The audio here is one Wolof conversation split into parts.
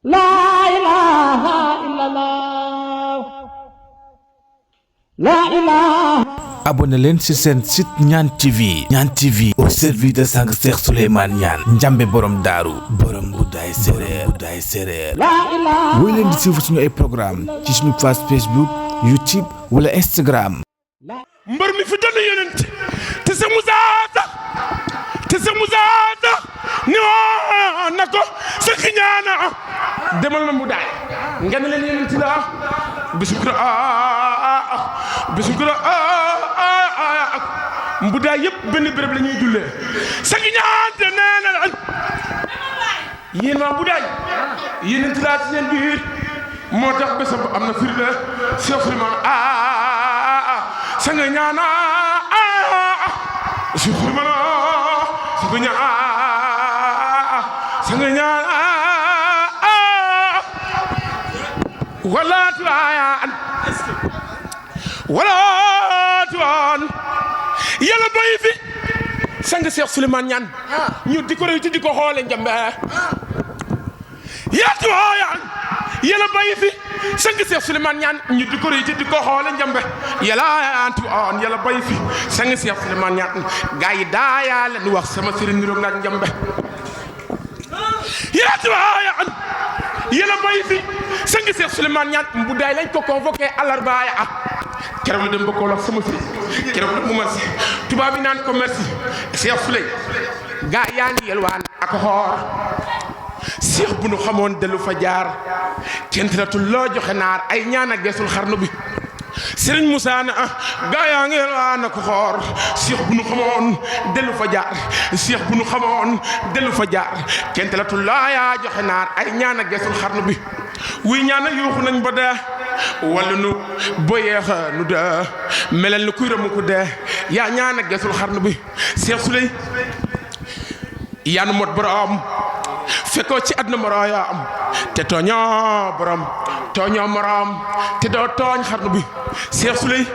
La ilaha illallah. La ilaha. abonné leen ci seen site Niane TV. Niane TV au service de sang Cheikh Souleymane Niane njambe borom daaru borom guddaay séréer La ilaha. woy leen di suivre suñu ay programme ci suñu page Facebook YouTube wala Instagram. mbër mi fi doon yonent te sa Moussa sax ni woon na ko sa ñaana demal ma mu daay nga ne leen yonent la bisukura mbu daay yëpp benn béréb la ñuy jullee sa ñaan te nee na la yéen waa mbu daay yonent laa ci seen biir moo tax bésam am na firnde Cheikh Souleymane sa nga ñaana Cheikh Souleymane sa nga ñaana wala tuwaan yàlla bay fi sang Cheikh Souleymane Niane ñu di ko réuti di ko xoole njambe yaa tuwaan yàlla bay fi sang Cheikh Souleymane Niane ñu di ko réuti di ko xoole njambe yàlla bay fi sang Cheikh Souleymane Niane gaa yi daa yaa leen wax sama sëriñ niroog naag njambe yaa tuwaan yàlla bay fi sang Cheikh Souleymane Niane bu daay lañ ko convoqué àllarba ya keroog la dem ba Kaolack sama sëriñ keroog la mu merci tubaab bi naan ko merci Cheikh Souley gaa yaa ngi yelwaan ak xoor Cheikh bu nu xamoon dellu fa jaar kenn teratul loo joxe naar ay ñaan ak geesul xarnu bi Serigne Moussa na gaa yaa ngi yelwaan ak xoor Cheikh bu nu xamoon dellu fa jaar Cheikh bu nu xamoon dellu fa jaar kenn teratul loo yaa joxe naar ay ñaan ak geesul xarnu bi wuy ñaana yuuxu nañ ba dee wala nu boyeex nu dee melal ni kuy ramu ko dee yaa ñaan ak geesul xarnu bi Cheikh Souley yaa nu mot borom fekkoo ci àdduna moroom te tooñoo borom tooñoo morom te doo tooñ xarnu bi Cheikh Souley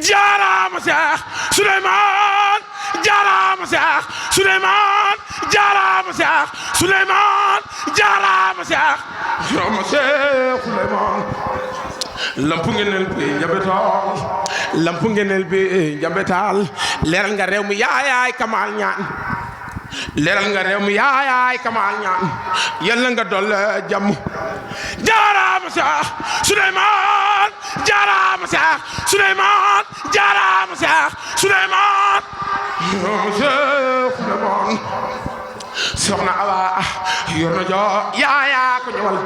jaaraama Cheikh Souleymane jaaraama Cheikh Souleymane jaaraama Cheikh Souleymane jaaraama Cheikh jaaraama Cheikh Souleymane lampu ngeneel bi njambetaal lampu ngeneel bi njambetaal leeral nga réew mi yaayaay Kamal Niane leeral nga réew mi yaayaay Kamal Niane yàlla nga dolle jàmm jaaraama Cheikh Souleymane jaaraama Cheikh Souleymane jaaraama Cheikh Souleymane soxna Awa yor na joo yaa ko ñëwal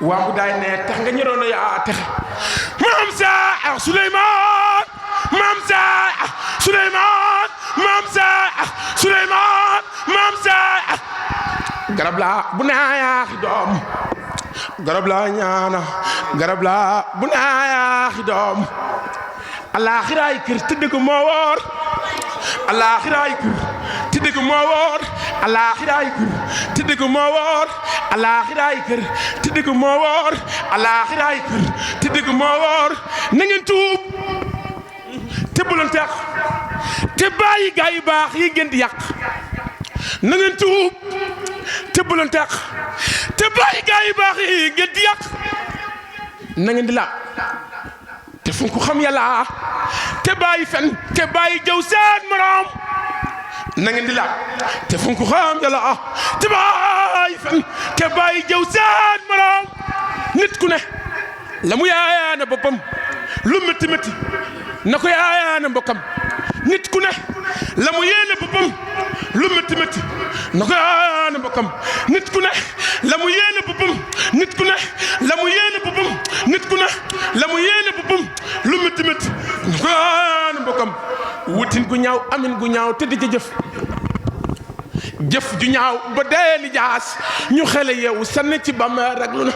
waa bu daay ne tax nga ñëroon na yaa tax maam Cheikh Souleymane maam Cheikh Souleymane maam Cheikh Souleymane maam Cheikh garab la bu naayaa doom garab la ñaana garab la bu naayaa doom alaxiraay kër tëdd ko moo woor alaxiraay kër tëdd ko moo woor alaxiraay kër tëdd ko moo woor alaxiraay kër tëdd ko moo woor alaxiraay kër tëdd ko moo woor na ngeen tuub te bu leen tax te bàyyi gaa yu baax yi ngeen di yàq na ngeen tuub te bu leen tax te bàyyi gaa yu baax yi ngeen di yàq na ngeen di la te fu ko xam yàlla te bàyyi fen te bàyyi jëw seen morom na ngeen di la te fu ko xam yàlla te bàyyi fen te bàyyi jëw seen morom nit ku ne la mu yaayaane boppam lu métti métti na ko yaayaane mbokkam nit ku ne la mu yéene boppam lu métti métti na ko yaayaane mbokkam nit ku ne la mu yéene boppam nit ku ne la mu yéene boppam nit ku ne la mu yéene boppam lu métti métti na ko yaayaane mbokkam wutin gu ñaaw amin gu ñaaw te di ca jëf ju ñaaw ba dee li jaas ñu xele yeewu sànni ci bàmmeel rek lu na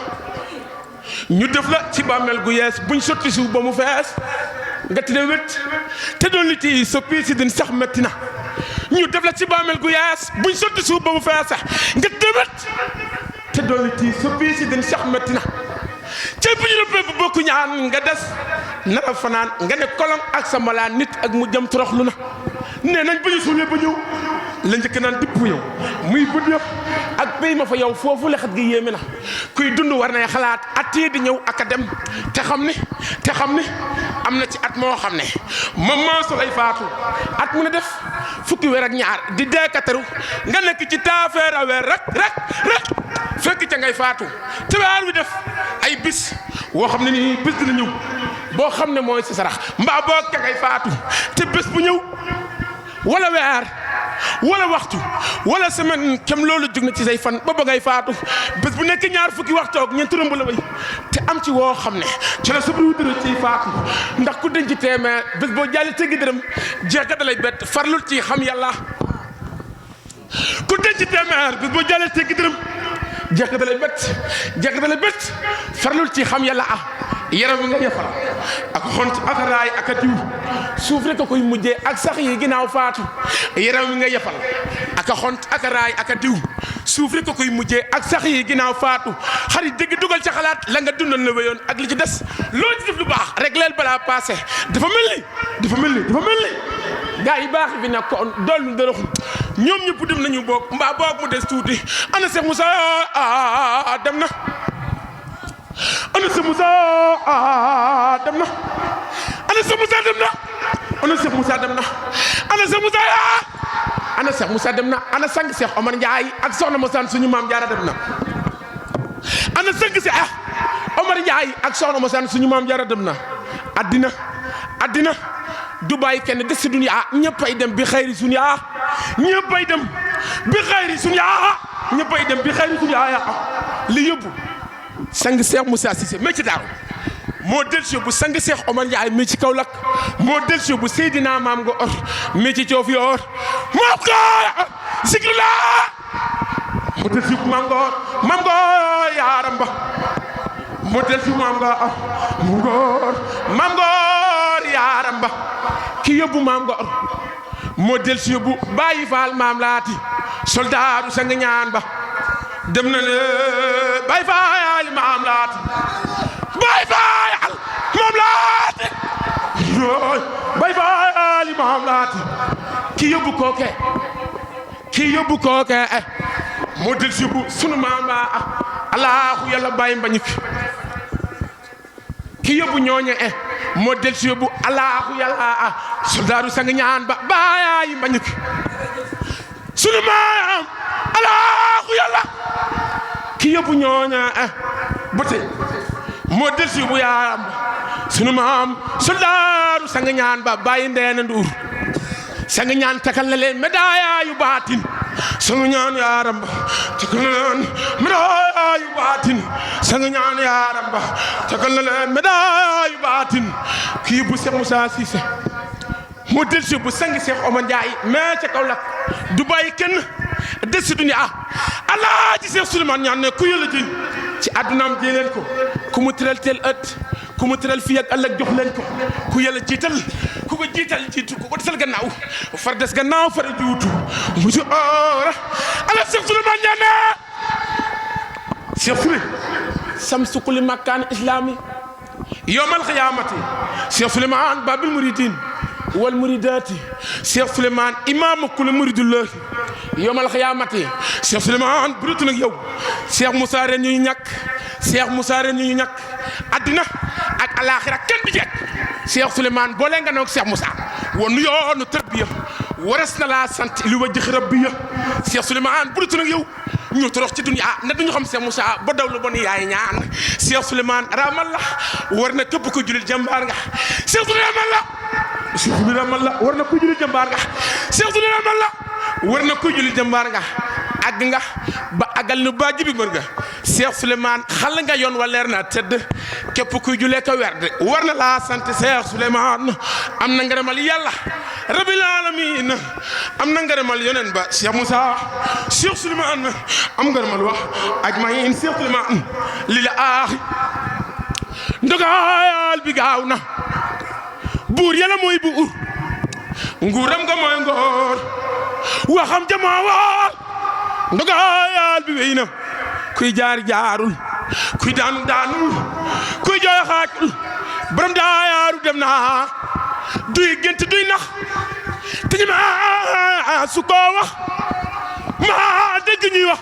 ñu def la ci bàmmeel gu yees buñ sotti suuf ba mu fees nga tëddee wét te doon li ci soppi si din sax metti na ñu def la ci bàmmeel gu yees buñ sotti suuf ba mu fees nga tëddee wét te doon li ci soppi si din sax metti na cey bu ñu la bu bokku ñaan nga des nara fanaan nga ne kolom ak sa malaan nit ak mu jëm toroxlu na nee nañ ba ñu suulee ba ñëw la njëkk naan dipp yow muy bët yëpp ak béy ma fa yow foofu lexat gi yéeme na kuy dund war nay xalaat at yi di ñëw ak a dem te xam ni am na ci at moo xam ne moom moo su lay faatu at mu ne def fukki weer ak ñaar di deekataru nga nekk ci taafeera weer rek fekk ca ngay faatu te weer wi def ay bis woo xam ne nii bis dina ñëw boo xam ne mooy si sarax mbaa boog ca ngay faatu te bés bu ñëw wala weer wala waxtu wala semaine kem loolu jug na ci say fan ba ngay faatu bés bu nekk ñaar fukki waxtu ak ñeent rëmb la way te am ci woo xam ne ci la sabru dërëm ciy faatu ndax ku denc téeméer bés boo jàllee teggi dërëm jeexka da lay bett farlul ci xam yàlla ku denc téeméer bés boo jàllee teggi dërëm jeexka da lay bett farlul ci xam yàlla yaram nga yefal ak xont ak raay ak a diw suuf rek a koy mujjee ak sax yi ginnaaw faatu yaram nga yefal ak xont ak raay ak a diw suuf rek a koy mujjee ak sax yi ginnaaw faatu xarit dëgg dugal ca xalaat la nga dundal la wéyoon ak li ci des loo ci def lu baax rek leel balaa passé dafa mel ni gaa yi baax bi nag ko dollu dërëxu ñoom ñëpp dem nañu boog mbaa boog mu des tuuti ana Cheikh Moussa dem na ana Cheikh Moussa dem na ana Cheikh Moussa dem na ana Cheikh Moussa dem na ana Cheikh Moussa ana Cheikh Moussa dem na ana sang Cheikh Omar Ndiaye ak soxna Moussa suñu maam Jaara dem na ana sang Cheikh Omar Ndiaye ak soxna Moussa suñu maam Jaara dem na addina du bàyyi kenn des si dunya ñëppay dem bi xayri sunya ñëppay dem bi xayri sunya ñëppay dem bi xayri sunya li yóbbu sang Cheikh Moussa Cissé mais ci daaru moo del si bu sang Cheikh Omar Ndiaye mi ci Kaolack moo del si bu Seydina maam nga or mi ci coof yoor maam nga sikri la moo del si bu maam nga yaaram ba moo del si maam nga yaaram ba ki yóbbu maam nga or moo del si bu bàyyi faal maam laati soldaaru sang ñaan ba dem na ne bay faayal maam laati bay faayal maam laati bay faayal maam laati ki yóbbu kooke moo del si bu sunu maam ba allahu yàlla bàyyi mbañik ki yóbbu ñooñe moo del si bu allahu yàlla soldaaru sang ñaan ba bàyyi mbañik sunu maam allahu yàlla ki yóbbu ñooña ba tey moo del si bu yaaram sunu maam soldaaru sang ñaan ba bàyyi ndeena nduur sang ñaan takal na leen médaille yu baatin sang ñaan yaaram ba takal na leen médaille yu baatin sang ñaan yaaram ba takal na leen médaille yu baatin ki yóbbu Cheikh Moussa Cissé moo del si bu sang Cheikh Omar Ndiaye mais ca Kaolack du bàyyi kenn des si dunya Alaaji Cheikh Souleymane ñaan ne ku yàlla jëñ ci àddunaam jël leen ko ku mu tëral teel ët ku mu tëral fii ak ëllëg jox leen ko ku yàlla jiital ku ko jiitu ku ko desal gannaaw far des gannaaw far juutu musu Alaaji Cheikh Souleymane ñaan ne Cheikh Souley samsu kulli makkaan islami yawmal qiyaamati Cheikh Souleymane babil muridin wal muridati Cheikh Souleymane imaamu kulli muridullah yawmal qiyaamati Cheikh Souleymane burutu nag yow Cheikh Moussa ren ñu ñàkk addina ak alaxira kenn du jekk Cheikh Souleymane boo leen nga noog Cheikh Moussa woon nu yoonu tarbiya waras na laa sant li wajjix rabbiya Cheikh Souleymane burutu nag yow ñu torox ci dunya ne duñu xam Cheikh Moussa ba daw lu bon yaay ñaan Cheikh Souleymane ramal la war na képp ko jullit jàmbaar nga Cheikh Souleymane war na ko jullit jàmbaar nga Cheikh Souleymane war na ko jullit jàmbaar nga àgg nga ba àggal nu ba jibi mër nga Cheikh Souleymane xal nga yoon wa leer na tëdd képp kuy julee ko werd war na laa sant Cheikh Souleymane am na ngërëmal yàlla rabbil alamin am na ngërëmal yonen ba Cheikh Moussa Cheikh Souleymane am ngërëmal wax ajmaïn Cheikh Souleymane li la aaxi ndogaayal bi gaaw na buur yàlla mooy buur nguuram nga mooy ngoor waxam jamaa waar ndogaayal bi wéy na kuy jaarul kuy daanul kuy jooy xaajul borom daayaaru dem na duy gént duy nax te ñu ma su ko wax ma dégg ñuy wax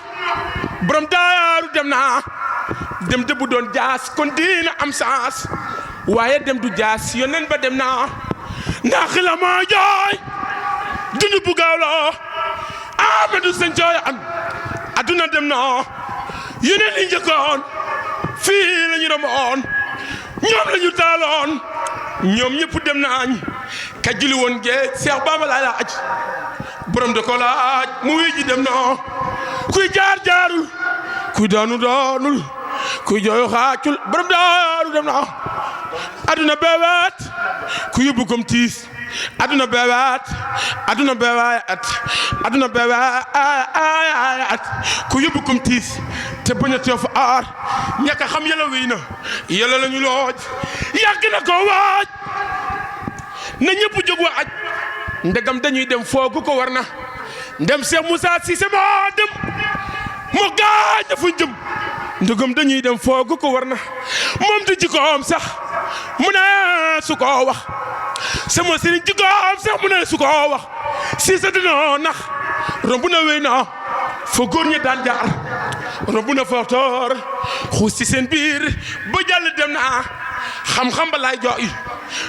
borom daaru dem na dem de bu doon jaas kon dina am saas waaye dem du jaas yonen ba dem na ndax la ma jooy dundu bu gaaw la Amadou Sën jooy am aduna dem na yeneen yi njëkkoon fii la ñu romoon ñoom la ñu taaloon ñoom ñëpp dem nañ ka juli woon géej Seex Bamba laa laaj borom de ko laaj mu wii ji dem na kuy jaar jaarul kuy daanu daanul kuy jooyu xaacul borom daaru dem na aduna beewaat ku yóbbu kom tiis aduna beewaat aduna beewaat aduna beewaat ku yóbbu kom tiis te bañ a teew fa aar ñàkk a xam yàlla wéy na yàlla la ñu looj yàgg na ko waaj na ñëpp jóg waaj ndegam dañuy dem foogu ko war na ndem Cheikh Moussa Cissé moo dem moo gaañ na fu jëm ndegam dañuy dem foogu ko war na moom du jikkoom sax mu ne su ko wax sama sëriñ jikkoom sax mu ne su ko wax Cissé dina nax romb na wéy na fa góor ñi daan jaar romb na fa toor xuus ci seen biir ba jàll dem na xam-xam ba laay jooy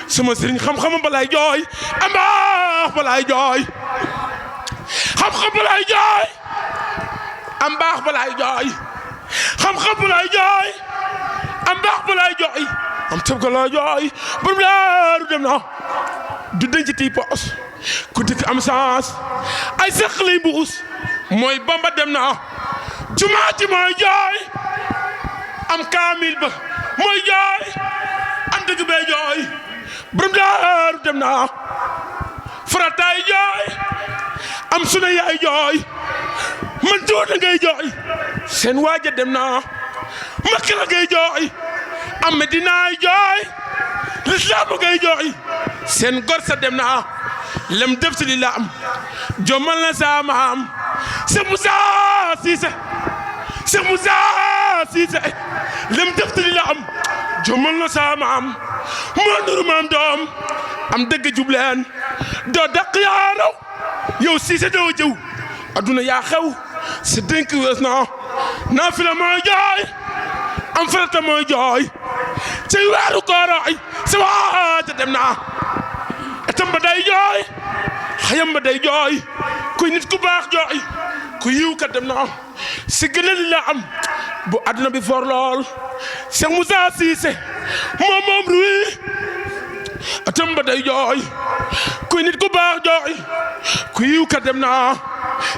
sama sëriñ xam-xam ba laay jooy ambaax ba laay jooy xam-xam ba laay jooy ambaax ba laay jooy xam-xam ba laay jooy ambaax ba laay jooy am tëb ga laay jooy borom daaru dem na du denc ti poos ku dëkk am chance ay seq lay mbuus mooy Bamba dem na jumaati mooy jooy am kaamil ba mooy jooy am dëgg bee jooy borom daaru dem na farataay jooy am suna yaay jooy man tuuti ngay jooy seen waaja dem na Makka la ngay jooy am Medinaay jooy lislaam ngay jooy seen gor sa dem na lem def si li la am jomal na sa maam Cheikh Moussa Cissé Cheikh Moussa Cissé lem def si li la am jomal na sa maam moo nuru maam doom am dëgg jubleen doo daq yaa raw yow Cissé doo jëw aduna yaa xew sa dénk wees na naa fi la mooy jooy am farata mooy jooy ci weeru kooroy sa waaja dem na etam ba day jooy xayam ba day jooy kuy nit ku baax jooy ku yiw ka dem na si gëna li la am bu aduna bi for lool Cheikh Moussa Cissé moom ruwi etam ba day jooy kuy nit ku baax jooy ku yiw ka dem na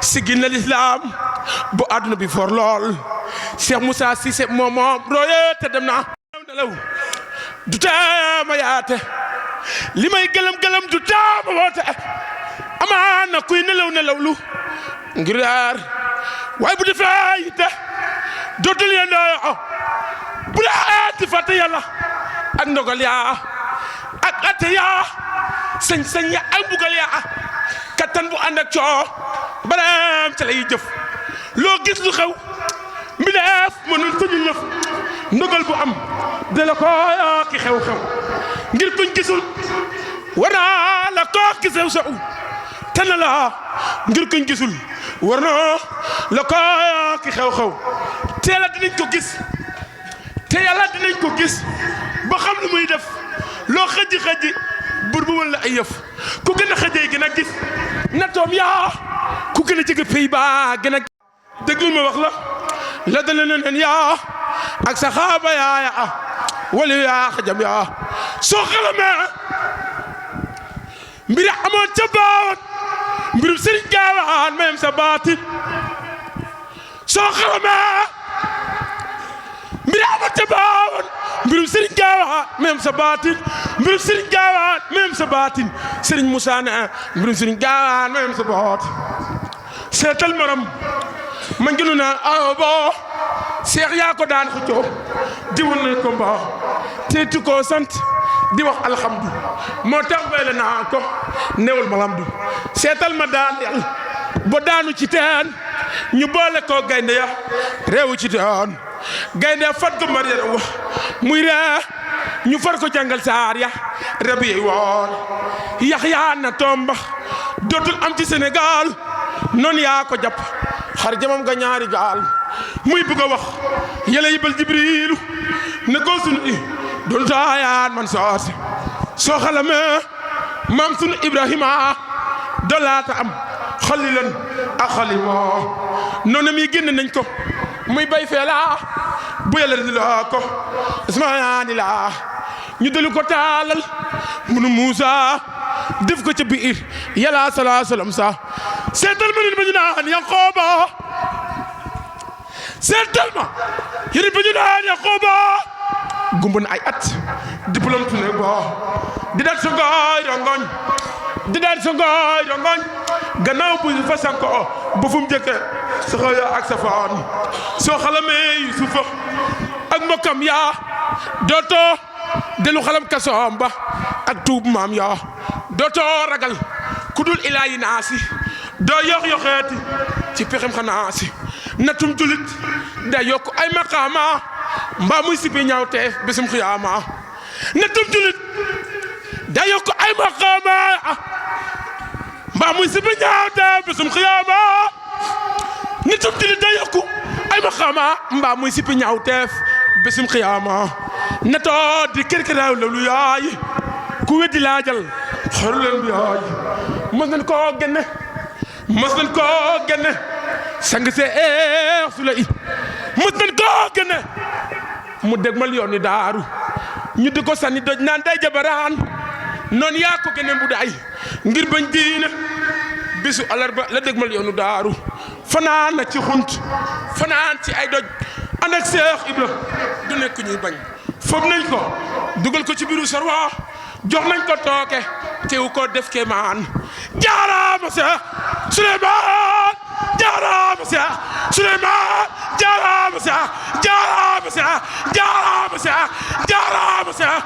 si gëna lislaam bu aduna bi for lool Cheikh Moussa Cissé moom roye te dem na nelaw du taama yaate li may gëlëm du taama woote amaana kuy nelaw lu ngir yaar waaye bu defee yitte dootul yendoo bu la aati fàtte yàlla ak ndogal yaa ak atte yaa sañ-sañ ya ak bugal yaa kattan bu ànd ak coo bareem ca lay jëf loo gis lu xew mbileef mënul tëju lëf ndogal bu am de la koo ki xew-xew ngir kuñ gisul war naa la koo ki sew te na la ngir kuñ gisul war naa la koo ki xew-xew te yàlla dinañ ko gis te yàlla dinañ ko gis ba xam lu muy def loo xëji bur bu wala ay yëf ku gën a xëjee gën a gis nattoom yaa ku gën a jege pay ba gën a déglul ma wax la dana nen yaa ak saxaaba yaa wala yaa xajam yaa soo xalamee mbiri amoon ca baawoon mbirum sëriñ gaawaan mayem sa baatin soo xalamee mbiri amoon ca baawoon mbirum sëriñ gaawaan mayem sa baatin mbirum sëriñ gaawaan mayem sa baatin sëriñ Moussa ne mbirum sëriñ gaawaan mayem sa baatin seetal maram man gënu naa awo boo Cheikh yaa ko daan xëccoo diwul nañ ko mbaa teetu koo sant di wax alhamdu moo tax wele naa ko newul malamdu seetal ma daan yàlla ba daanu ci teen ñu boole ko gaynde ya réewu ci teen gaynde ya fat ko marière wax muy ree ñu far ko jàngal saar ya rab yi woon yax yaa na tomba dootul am ci Sénégal noonu yaa ko jàpp xar jamam ga ñaari gaal muy bëgg a wax yàlla yibal jibrilu ne ko sunu i doon taayaan man sooti soo xalamee maam sunu ibrahima dolaata am xalilan ak xalimoo noonu mi génn nañ ko muy bay feela bu yàlla di la ko ismaani la ñu delu ko taalal munu Muusa def ko ca biir yàlla salaa salaam sa seetal ma nit ba ñu naan Yanqooba seetal ma yëri ba ñu naan Yanqooba gumba na ay at diplôme tu ne bo di daat sa ngooy rongoñ di daat sa ngooy rongoñ gannaaw bu fa sanko ba fu mu jëkke sa xëya ak sa faan soo xalamee Yusufa ak mbokkam yaa dootoo delu xalam kasoom ba ak tuub maam yaa dootoo ragal ku dul ilaayi naasi doo yox yoxeeti ci pexem xanaasi natum julit da yokk ay maqaama mbaa muy sipi ñaaw teef bisum xiyaama natum julit da yokk ay maqaama mbaa muy sipi ñaaw teef bisum xiyaama natum julit da yokk ay maqaama mbaa muy sipi ñaaw teef bisum xiyaama natoo di kër-këraaw la lu yaay ku weddi laajal xaru leen bi yaay mos nañ koo génne mos nañ koo génne sang see su la i mos nañ koo génne mu dégmal yoon ni daaru ñu di ko sànni doj naan day jabaraan noonu yaa ko génne bu daay ngir bañ diine bisu alarba la dégmal yoonu daaru fanaan na ci xunt fanaan ci ay doj ànd ak Seex Ibra du nekk ñuy bañ fob nañ ko dugal ko ci biiru sarwa jox nañ ko tooke teew ko def ke maan jaaraama Seex Suleymaan jaaraama Seex Suleymaan jaaraama Seex jaaraama Seex jaaraama Seex jaaraama Seex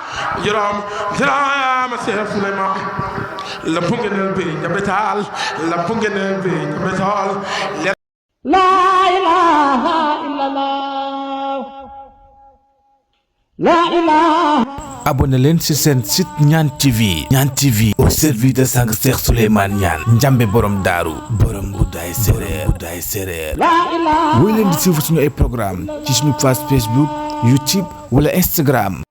jaaraama Seex Suleymaan lampu ngeen bi ñabe taal lampu ngeen bi ñabe taal la ilaha illallah la ilaha. abonné leen ci seen site Ñaan TV. Ñaan TV au service de sang Cheikh Souleymane Niane njambe borom daaru borom Mboudaay séeréer la ilaha. woy leen di suivre suñu ay programme ci suñu page Facebook YouTube wala Instagram